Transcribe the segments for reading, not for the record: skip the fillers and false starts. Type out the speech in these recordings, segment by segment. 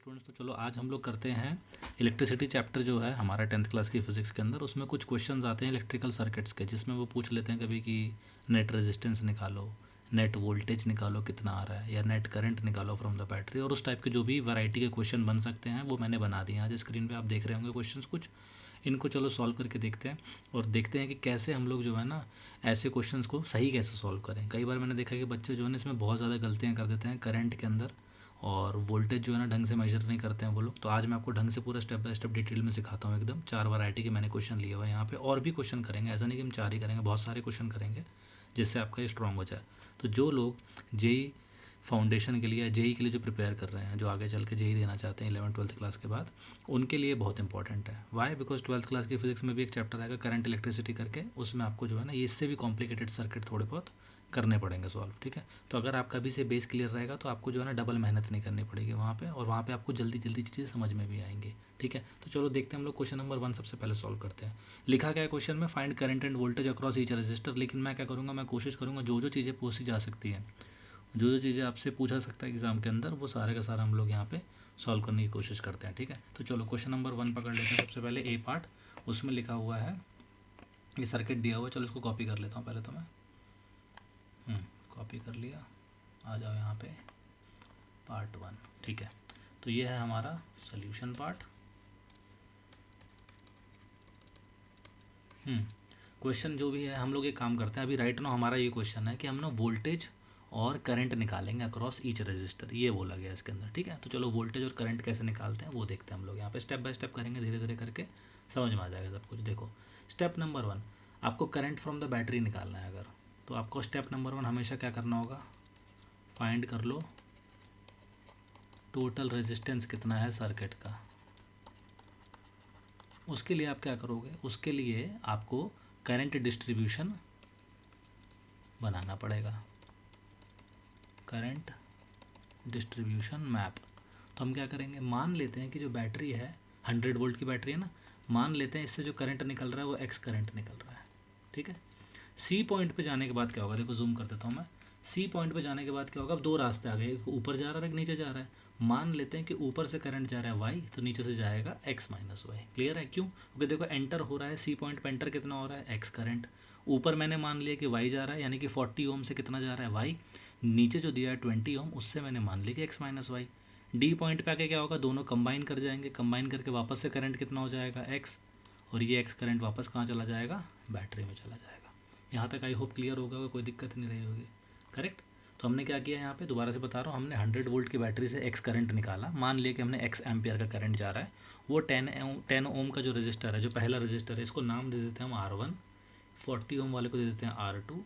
Students, तो चलो आज हम लोग करते हैं इलेक्ट्रिसिटी चैप्टर जो है हमारा 10th क्लास की फिजिक्स के अंदर। उसमें कुछ क्वेश्चंस आते हैं इलेक्ट्रिकल सर्किट्स के, जिसमें वो पूछ लेते हैं कभी कि नेट रेजिस्टेंस निकालो, नेट वोल्टेज निकालो कितना आ रहा है, या नेट करंट निकालो फ्रॉम द बैटरी। और उस टाइप के जो भी वैरायटी के क्वेश्चन बन सकते हैं वो मैंने बना दिए हैं। आज स्क्रीन पर आप देख रहे होंगे क्वेश्चन कुछ, इनको चलो सॉल्व करके देखते हैं और देखते हैं कि कैसे हम लोग जो है ना ऐसे क्वेश्चंस को सही कैसे सॉल्व करें। कई बार मैंने देखा कि बच्चे जो है ना इसमें बहुत ज़्यादा गलतियाँ कर देते हैं करंट के अंदर, और वोल्टेज जो है ना ढंग से मेजर नहीं करते हैं वो लोग। तो आज मैं आपको ढंग से पूरा स्टेप बाय स्टेप डिटेल में सिखाता हूँ एकदम। 4 वैरायटी के मैंने क्वेश्चन लिए हुए हैं यहाँ पे, और भी क्वेश्चन करेंगे, ऐसा नहीं कि हम 4 ही करेंगे, बहुत सारे क्वेश्चन करेंगे जिससे आपका ये स्ट्रॉन्ग हो जाए। तो जो लोग जेई फाउंडेशन के लिए या जेई के लिए जो प्रिपेयर कर रहे हैं, जो आगे चल के जेई देना चाहते हैं 11th-12th क्लास के बाद, उनके लिए बहुत इंपॉर्टेंट है। वाई? बिकॉज 12th क्लास की फिजिक्स में भी एक चैप्टर आएगा करंट इलेक्ट्रिसिटी करके, उसमें आपको जो है ना ये इससे भी कॉम्प्लिकेटेड सर्किट थोड़े बहुत करने पड़ेंगे सॉल्व। ठीक है, तो अगर आपका अभी से बेस क्लियर रहेगा तो आपको जो है ना डबल मेहनत नहीं करनी पड़ेगी वहाँ पे, और वहाँ पे आपको जल्दी जल्दी चीज़ें समझ में भी आएंगी। ठीक है, तो चलो देखते हैं हम लोग क्वेश्चन नंबर 1 सबसे पहले सॉल्व करते हैं। लिखा गया है क्वेश्चन में, find current end voltage across each resistor. लेकिन मैं क्या करूँगा, मैं कोशिश करूँगा जो जो चीज़ें पूछी जा सकती हैं, जो जो चीज़ें आपसे पूछा सकता है एग्जाम के अंदर, वो सारे का सारा हम लोग यहाँ पे सॉल्व करने की कोशिश करते हैं। ठीक है, तो चलो क्वेश्चन नंबर 1 पकड़ लेते हैं। सबसे पहले ए पार्ट, उसमें लिखा हुआ है, ये सर्किट दिया हुआ है। चलो इसको कॉपी कर लेता हूँ पहले तो मैं, कॉपी कर लिया। आ जाओ यहाँ पे पार्ट 1। ठीक है, तो ये है हमारा सोल्यूशन पार्ट। क्वेश्चन जो भी है हम लोग एक काम करते हैं, अभी राइट नाउ हमारा ये क्वेश्चन है कि हम ना वोल्टेज और करंट निकालेंगे अक्रॉस ईच रजिस्टर, ये बोला गया इसके अंदर। ठीक है, तो चलो वोल्टेज और करंट कैसे निकालते हैं वो देखते हैं हम लोग यहाँ पे। स्टेप बाय स्टेप करेंगे, धीरे धीरे करके समझ में आ जाएगा सब कुछ। देखो स्टेप नंबर 1, आपको करंट फ्रॉम द बैटरी निकालना है अगर, तो आपको स्टेप नंबर 1 हमेशा क्या करना होगा, फाइंड कर लो टोटल रेजिस्टेंस कितना है सर्किट का। उसके लिए आप क्या करोगे, उसके लिए आपको करंट डिस्ट्रीब्यूशन बनाना पड़ेगा, करंट डिस्ट्रीब्यूशन मैप। तो हम क्या करेंगे, मान लेते हैं कि जो बैटरी है 100 वोल्ट की बैटरी है ना, मान लेते हैं इससे जो करंट निकल रहा है वो एक्स करंट निकल रहा है। ठीक है, सी पॉइंट पे जाने के बाद क्या होगा, देखो जूम कर देता हूँ मैं। सी पॉइंट पे जाने के बाद क्या होगा, अब 2 रास्ते आ गए, एक ऊपर जा रहा है एक नीचे जा रहा है। मान लेते हैं कि ऊपर से करंट जा रहा है वाई, तो नीचे से जाएगा एक्स माइनस वाई। क्लियर है? क्यों? क्योंकि देखो एंटर हो रहा है सी पॉइंट पे, एंटर कितना हो रहा है, एक्स करंट। ऊपर मैंने मान लिया कि वाई जा रहा है, यानी कि 40 ओम से कितना जा रहा है, वाई। नीचे जो दिया है 20 ओम, उससे मैंने मान लिया कि x minus y. D point पे आके क्या होगा, दोनों कंबाइन कर जाएंगे, कंबाइन करके वापस से करंट कितना हो जाएगा, एक्स, और ये एक्स करंट वापस कहाँ चला जाएगा, बैटरी में चला जाएगा। यहाँ तक आई होप क्लियर होगा, कोई दिक्कत नहीं रही होगी। करेक्ट? तो हमने क्या किया यहाँ पे, दोबारा से बता रहा हूँ, हमने 100 वोल्ट की बैटरी से एक्स करंट निकाला। मान लिया कि हमने एक्स एम्पियर का करंट जा रहा है, वो 10 ओम का जो रजिस्टर है, जो पहला रजिस्टर है, इसको नाम दे देते हैं हम R1, 40 ओम वाले को दे देते हैं R2,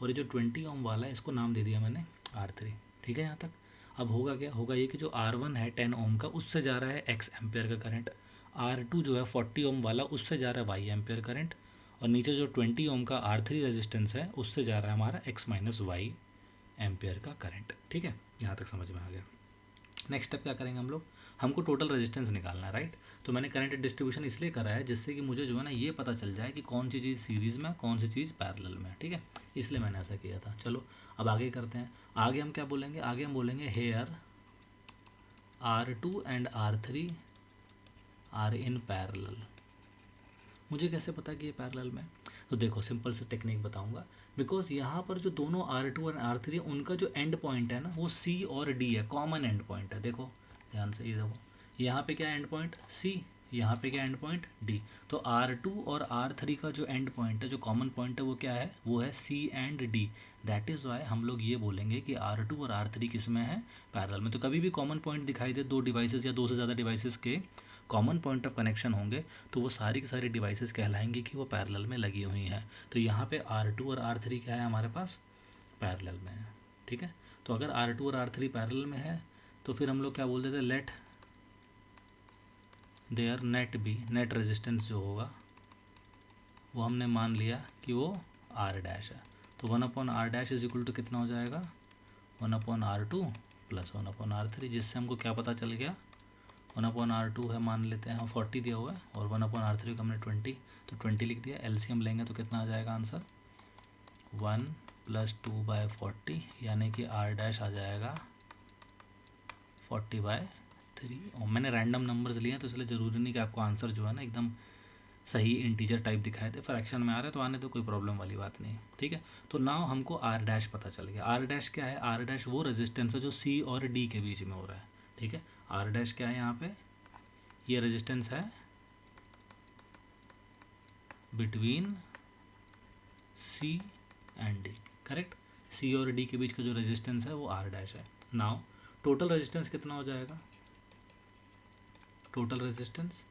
और ये जो 20 ओम वाला है इसको नाम दे दिया मैंने R3। ठीक है यहाँ तक? अब होगा क्या, होगा ये कि जो R1 है 10 ओम का, उससे जा रहा है एक्स एम्पियर का करंट। R2 जो है 40 ओम वाला, उससे जा रहा है वाई एम्पियर करंट। और नीचे जो 20 ओम का R3 रेजिस्टेंस है, उससे जा रहा है हमारा एक्स माइनस वाई एम्पियर का करंट। ठीक है, यहाँ तक समझ में आ गया। नेक्स्ट स्टेप क्या करेंगे हम लोग, हमको टोटल रेजिस्टेंस निकालना है, राइट। तो मैंने करंट डिस्ट्रीब्यूशन इसलिए करा है जिससे कि मुझे जो है ना ये पता चल जाए कि कौन सी चीज़ सीरीज़ में, कौन सी चीज़ पैरेलल में। ठीक है, इसलिए मैंने ऐसा किया था। चलो अब आगे करते हैं। आगे हम क्या बोलेंगे, आगे हम बोलेंगे here R2 and R3 are in parallel. मुझे कैसे पता कि ये पैरेलल में, तो देखो सिंपल से टेक्निक बताऊंगा। बिकॉज यहाँ पर जो दोनों R2 और R3 है, उनका जो एंड पॉइंट है ना वो C और D है, कॉमन एंड पॉइंट है। देखो ध्यान से, ये देखो यहाँ पे क्या एंड पॉइंट C, यहाँ पे क्या एंड पॉइंट D। तो R2 और R3 का जो एंड पॉइंट है, जो कॉमन पॉइंट है, वो क्या है, वो है C and D। That is why हम लोग ये बोलेंगे कि R2 और R3 किस में है, पैरेलल में। तो कभी भी कॉमन पॉइंट दिखाई दे, दो डिवाइसेस या दो से ज़्यादा डिवाइसेस के कॉमन पॉइंट ऑफ कनेक्शन होंगे, तो वो सारी की सारी डिवाइसेस कहलाएंगी कि वो पैरेलल में लगी हुई हैं। तो यहाँ पे R2 और R3 क्या है हमारे पास, पैरेलल में है। ठीक है, तो अगर R2 और R3 पैरेलल में है तो फिर हम लोग क्या बोल देते हैं, let there net be, net resistance जो होगा वो हमने मान लिया कि वो R डैश है। तो 1/R dash is equal to कितना हो जाएगा, 1/R2 प्लस 1/R3, जिससे हमको क्या पता चल गया, 1/R2 है मान लेते हैं हम 40 दिया हुआ है, और 1/R3 को हमने 20, तो 20 लिख दिया। एलसीएम लेंगे तो कितना आ जाएगा आंसर, 1 + 2/40, यानी कि R डैश आ जाएगा 40/3। 3 ओम। मैंने रैंडम नंबर्स लिए हैं तो इसलिए ज़रूरी नहीं कि आपको आंसर जो है ना एकदम सही इंटीजर टाइप दिखाए थे, फ्रैक्शन में आ रहा है तो आने तो कोई प्रॉब्लम वाली बात नहीं, ठीक है। तो नाउ हमको आर डैश पता चल गया। आर डैश क्या है? आर डैश वो रेजिस्टेंस है जो सी और डी के बीच में हो रहा है, ठीक है। आर डैश क्या है यहाँ पे? ये रेजिस्टेंस है between C and D, correct. C और डी के बीच का जो रेजिस्टेंस है वो आर डैश है। नाउ टोटल रेजिस्टेंस कितना हो जाएगा? टोटल रेजिस्टेंस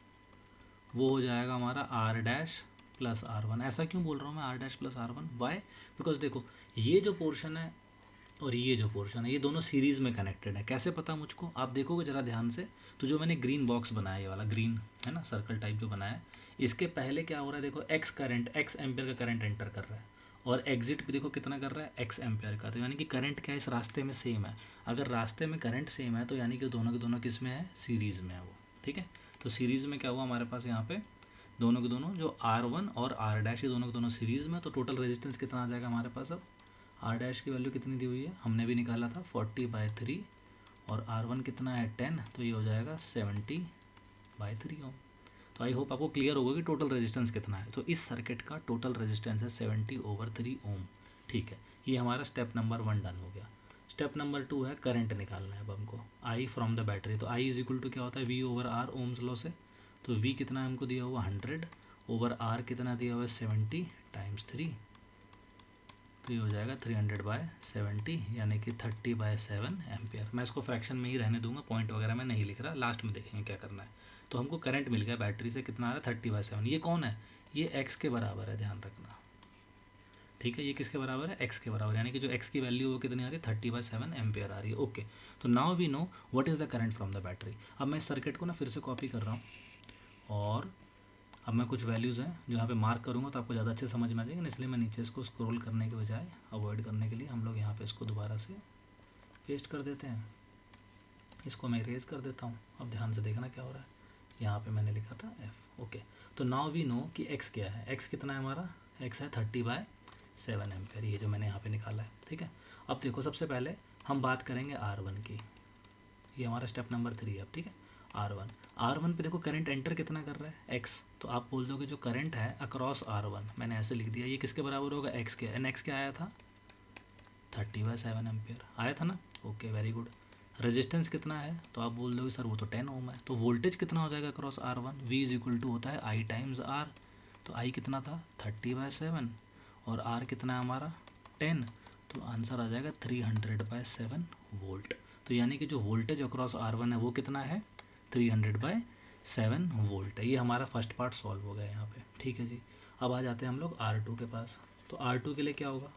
वो हो जाएगा हमारा R dash plus R one. ऐसा क्यों बोल रहा हूँ मैं R dash plus R one? Why? Because देखो ये जो पोर्शन है और ये जो पोर्शन है ये दोनों सीरीज़ में कनेक्टेड है। कैसे पता मुझको? आप देखोगे ज़रा ध्यान से, तो जो मैंने ग्रीन बॉक्स बनाया, ये वाला ग्रीन है ना, सर्कल टाइप जो बनाया है, इसके पहले क्या हो रहा है? देखो एक्स करंट, एक्स एम्पियर का करंट एंटर कर रहा है और एग्जिट भी देखो कितना कर रहा है? एक्स एम्पियर का। तो यानी कि करंट क्या है? इस रास्ते में सेम है। अगर रास्ते में करंट सेम है तो यानी कि दोनों के दोनों किस में है? सीरीज़ में है वो, ठीक है। तो सीरीज़ में क्या हुआ हमारे पास यहाँ पे? दोनों के दोनों जो आर वन और आर डैश ये दोनों के दोनों सीरीज़ में। तो टोटल रेजिस्टेंस कितना आ जाएगा हमारे पास? अब आर डैश की वैल्यू कितनी दी हुई है? हमने भी निकाला था 40/3 और आर वन कितना है? 10, तो ये हो जाएगा 70/3 ओम। तो आई होप आपको क्लियर होगा कि टोटल रेजिस्टेंस कितना है। तो इस सर्किट का टोटल रेजिस्टेंस है 70/3 ओम, ठीक है। ये हमारा स्टेप नंबर 1 डन हो गया। स्टेप नंबर 2 है करंट निकालना है अब हमको, आई फ्रॉम द बैटरी। तो आई इज इक्वल टू क्या होता है? V over R, Ohm's law से। तो वी कितना है हमको दिया हुआ? 100 ओवर आर कितना दिया हुआ है? 70 टाइम्स 3, तो ये हो जाएगा 300/70 यानी कि 30/7 एम्पियर। मैं इसको फ्रैक्शन में ही रहने दूंगा, पॉइंट वगैरह में नहीं लिख रहा, लास्ट में देखेंगे क्या करना है। तो हमको करंट मिल गया बैटरी से, कितना आ रहा है? 30/7। ये कौन है? ये एक्स के बराबर है, ध्यान रखना, ठीक है। ये किसके बराबर है? एक्स के बराबर, यानी कि जो एक्स की वैल्यू है वो कितनी आ रही है? 30/7 एम्पियर आ रही है, ओके। तो now we know what is the current from the battery. अब मैं इस सर्किट को ना फिर से कॉपी कर रहा हूँ और अब मैं कुछ वैल्यूज़ हैं जो यहाँ पे मार्क करूँगा तो आपको ज़्यादा अच्छे समझ में आ जाएंगे, इसलिए मैं नीचे इसको स्क्रॉल करने के बजाय अवॉइड करने के लिए हम लोग यहाँ पे इसको दोबारा से पेस्ट कर देते हैं। इसको मैं इरेज कर देता हूँ। अब ध्यान से देखना क्या हो रहा है। यहाँ पे मैंने लिखा था एफ, ओके। तो नाउ वी नो कि एक्स क्या है। एक्स कितना है हमारा? एक्स है 30/7 एम्पियर, ये जो मैंने यहाँ पे निकाला है, ठीक है। अब देखो सबसे पहले हम बात करेंगे आर वन की। ये हमारा स्टेप नंबर 3 है अब, ठीक है। आर वन पे देखो करंट एंटर कितना कर रहा है? एक्स। तो आप बोल दोगे जो करंट है अक्रॉस आर वन, मैंने ऐसे लिख दिया, ये किसके बराबर होगा? एक्स के। एंड एक्स क्या आया था? 30/7 एम्पियर आया था ना, ओके, वेरी गुड। रेजिस्टेंस कितना है? तो आप बोल दोगे सर वो तो 10 ओम है। तो वोल्टेज कितना हो जाएगा across R one? V is equal to होता है आई टाइम्स आर। तो आई कितना था? 30/7 और आर कितना है हमारा? 10। तो आंसर आ जाएगा 300/7 वोल्ट। तो यानी कि जो वोल्टेज अक्रॉस आर वन है वो कितना है? 300/7 वोल्ट है। ये हमारा फर्स्ट पार्ट सॉल्व हो गया यहाँ पे, ठीक है जी। अब आ जाते हैं हम लोग R2 के पास। तो R2 के लिए क्या होगा?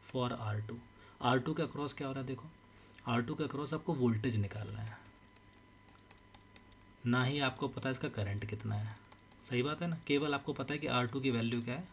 फॉर R2, R2 के अक्रॉस क्या हो रहा है? देखो R2 के अक्रॉस आपको वोल्टेज निकालना है, ना ही आपको पता है इसका करंट कितना है। सही बात है ना, केवल आपको पता है कि R2 की वैल्यू क्या है,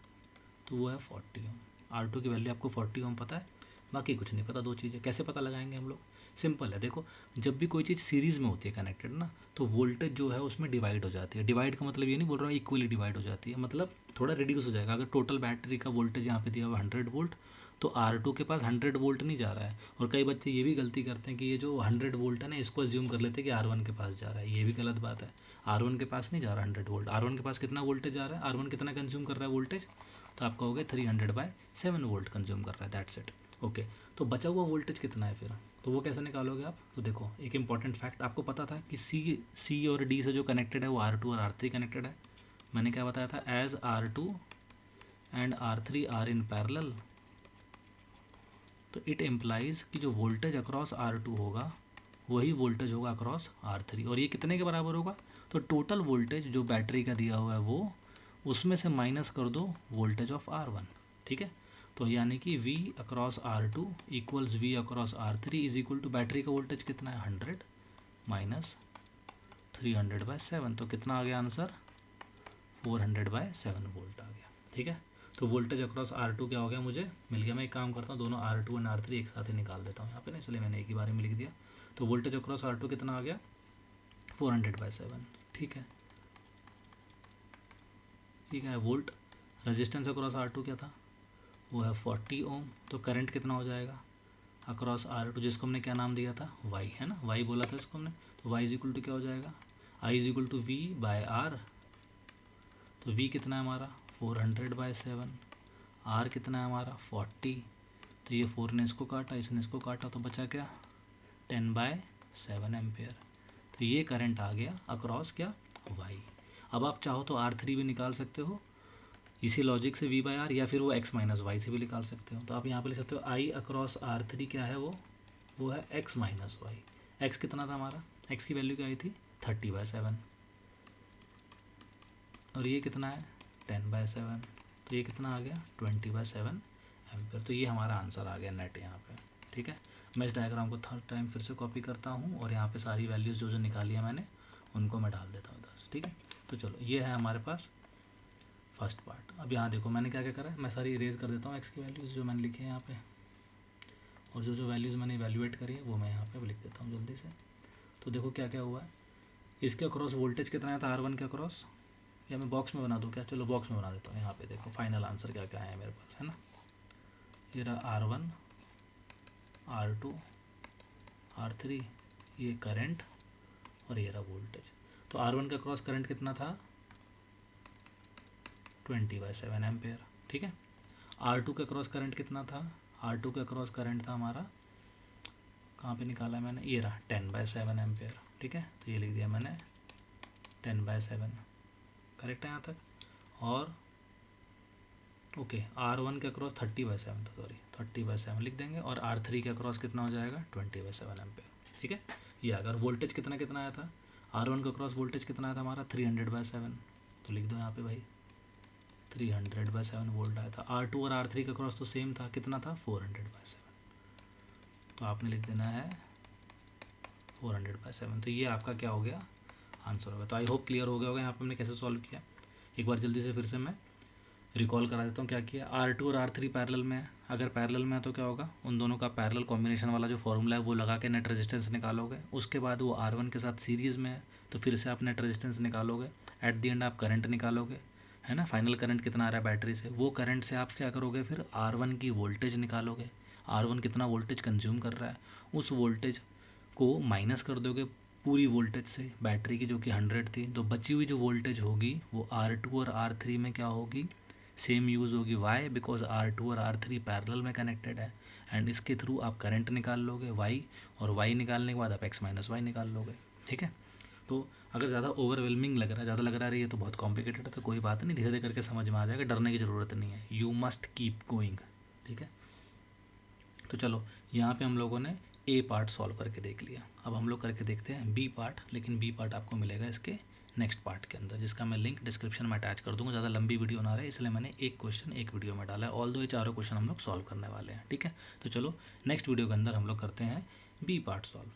तो वो है 40 ओम। R2 की वैल्यू आपको 40 ओम पता है, बाकी कुछ नहीं पता। दो चीज़ें कैसे पता लगाएंगे हम लोग? सिंपल है, देखो जब भी कोई चीज़ सीरीज़ में होती है कनेक्टेड ना, तो वोल्टेज जो है उसमें डिवाइड हो जाती है। डिवाइड का मतलब ये नहीं बोल रहा हूँ इक्वली डिवाइड हो जाती है, मतलब थोड़ा रिड्यूस हो जाएगा। अगर टोटल बैटरी का वोल्टेज यहाँ पे दिया हुआ 100 वोल्ट, तो R2 के पास 100 वोल्ट नहीं जा रहा है। और कई बच्चे ये भी गलती करते हैं कि ये जो 100 वोल्ट है ना, इसको अज्यूम कर लेते हैं कि R1 के पास जा रहा है। ये भी गलत बात है। R1 के पास नहीं जा रहा 100 वोल्ट। R1 के पास कितना वोल्टेज जा रहा है? R1 कितना कंज्यूम कर रहा है वोल्टेज? तो आपका हो गया 300/7 वोल्ट कंज्यूम कर रहा है, दैट्स इट, ओके। तो बचा हुआ वोल्टेज कितना है फिर? तो वो कैसे निकालोगे आप? तो देखो एक इंपॉर्टेंट फैक्ट आपको पता था कि सी और डी से जो कनेक्टेड है वो R2 और R3 कनेक्टेड है। मैंने क्या बताया था? As R2 and R3 are in parallel, तो इट इम्प्लाइज कि जो वोल्टेज अक्रॉस R2 होगा वही वोल्टेज होगा अक्रॉस R3। और ये कितने के बराबर होगा? तो टोटल वोल्टेज जो बैटरी का दिया हुआ है वो, उसमें से माइनस कर दो वोल्टेज ऑफ R1, ठीक है। तो यानी कि V across R2 equals V across R3 is equal to battery का वोल्टेज कितना है? 100 माइनस 300/7, तो कितना आ गया आंसर? 400/7 वोल्ट आ गया, ठीक है। तो वोल्टेज अक्रॉस R2 क्या हो गया? मुझे मिल गया। मैं एक काम करता हूँ, दोनों R2 एंड R3 एक साथ ही निकाल देता हूँ यहाँ पे ना, इसलिए मैंने एक ही बारे में लिख दिया। तो वोल्टेज अक्रॉस R2 कितना आ गया? 400/7, ठीक है। ठीक है, वोल्ट। रेजिस्टेंस अक्रॉस R2 क्या था? वो है 40 ओम। तो करंट कितना हो जाएगा? अक्रॉस R2, जिसको हमने क्या नाम दिया था, y है ना, y बोला था इसको हमने, तो y इज इक्वल टू क्या हो जाएगा, I is equal to V by R। तो V कितना है हमारा 400/7, R कितना है हमारा 40, तो ये 4 ने इसको काटा, इसने इसको काटा, तो बचा क्या 10/7 एम्पेयर। तो ये करंट आ गया अक्रॉस क्या y। अब आप चाहो तो R3 भी निकाल सकते हो इसी लॉजिक से V/R, या फिर वो x माइनस वाई से भी निकाल सकते हो। तो आप यहाँ पे लिख सकते हो I अक्रॉस R3 क्या है, वो है x माइनस वाई। x कितना था हमारा, x की वैल्यू क्या आई थी 30/7, और ये कितना है 10/7, तो ये कितना आ गया 20/7 एम्पेयर। तो ये हमारा आंसर आ गया नेट यहाँ पे। ठीक है, मैं इस डायग्राम को थर्ड टाइम फिर से कॉपी करता हूँ और यहाँ पे सारी वैल्यूज़ जो जो निकाली है मैंने उनको मैं डाल देता हूँ 10। ठीक है, तो चलो ये है हमारे पास फर्स्ट पार्ट। अब यहाँ देखो मैंने क्या क्या करा है, मैं सारी इरेज कर देता हूँ एक्स की वैल्यूज़ जो मैंने लिखे हैं यहाँ पे, और जो जो वैल्यूज़ मैंने इवैल्यूएट करी है वो मैं यहाँ पे लिख देता हूँ जल्दी से। तो देखो क्या क्या हुआ है, इसके अक्रॉस वोल्टेज कितना है था R1 के अक्रॉस, या मैं बॉक्स में बना दूँ क्या, चलो बॉक्स में बना देता हूँ। यहाँ पे देखो फाइनल आंसर क्या क्या है मेरे पास, है ना, ये रहा R1, R2, R3, ये करंट, और ये रहा वोल्टेज। तो R1 का क्रॉस करंट कितना था 20/7 एम्पेयर। ठीक है, R2 का क्रॉस करंट कितना था, R2 का क्रॉस करंट था हमारा, कहाँ पे निकाला है मैंने, ये रहा 10/7 एम्पेयर। ठीक है, तो ये लिख दिया मैंने 10/7, करेक्ट है यहाँ तक। और ओके, R1 के अक्रॉस 30/7 था, सॉरी 30/7 लिख देंगे, और R3 के अक्रॉस कितना हो जाएगा 20/7 एम्पेयर। ठीक है, ये अगर वोल्टेज कितना कितना आया था, R1 का क्रॉस वोल्टेज कितना आया था हमारा 300/7, तो लिख दो यहाँ पे भाई 300/7 वोल्ट आया था। R2 और R3 का क्रॉस तो सेम था, कितना था 400/7, तो आपने लिख देना है 400/7। तो ये आपका क्या हो गया आंसर होगा। तो आई होप क्लियर हो गया होगा यहाँ पे हमने कैसे सॉल्व किया। एक बार जल्दी से फिर से मैं रिकॉल करा देता हूँ क्या किया। R2 और R3 पैरेलल में है, अगर पैरेलल में है तो क्या होगा, उन दोनों का पैरेलल कॉम्बिनेशन वाला जो फॉर्मूला है वो लगा के नेट रेजिस्टेंस निकालोगे। उसके बाद वो R1 के साथ सीरीज़ में है तो फिर से आप नेट रेजिस्टेंस निकालोगे। एट दी एंड आप करंट निकालोगे, है ना, फाइनल करंट कितना आ रहा है बैटरी से, वो करंट से आप क्या करोगे फिर R1 की वोल्टेज निकालोगे। R1 कितना वोल्टेज कंज्यूम कर रहा है, उस वोल्टेज को माइनस कर दोगे पूरी वोल्टेज से बैटरी की जो कि 100 थी। तो बची हुई जो वोल्टेज होगी वो R2 और R3 में क्या होगी, सेम यूज़ होगी। वाई, बिकॉज R2 और R3 पैरेलल में कनेक्टेड है, एंड इसके थ्रू आप करंट निकाल लोगे वाई, और वाई निकालने के बाद आप एक्स माइनस वाई निकाल लोगे। ठीक है, तो अगर ज़्यादा ओवरवेलमिंग लग रहा है, ज़्यादा लग रहा है ये तो बहुत कॉम्प्लिकेटेड है, तो कोई बात नहीं, धीरे धीरे करके समझ में आ जाएगा, डरने की ज़रूरत नहीं है, यू मस्ट कीप गोइंग। ठीक है, तो चलो यहाँ पे हम लोगों ने ए पार्ट सॉल्व करके देख लिया। अब हम लोग करके देखते हैं बी पार्ट, लेकिन बी पार्ट आपको मिलेगा इसके नेक्स्ट पार्ट के अंदर, जिसका मैं लिंक डिस्क्रिप्शन में अटैच कर दूंगा। ज़्यादा लंबी वीडियो ना रहे इसलिए मैंने एक क्वेश्चन एक वीडियो में डाला है, ऑल दो ये चारों क्वेश्चन हम लोग सॉल्व करने वाले हैं। ठीक है, तो चलो नेक्स्ट वीडियो के अंदर हम लोग करते हैं बी पार्ट सॉल्व।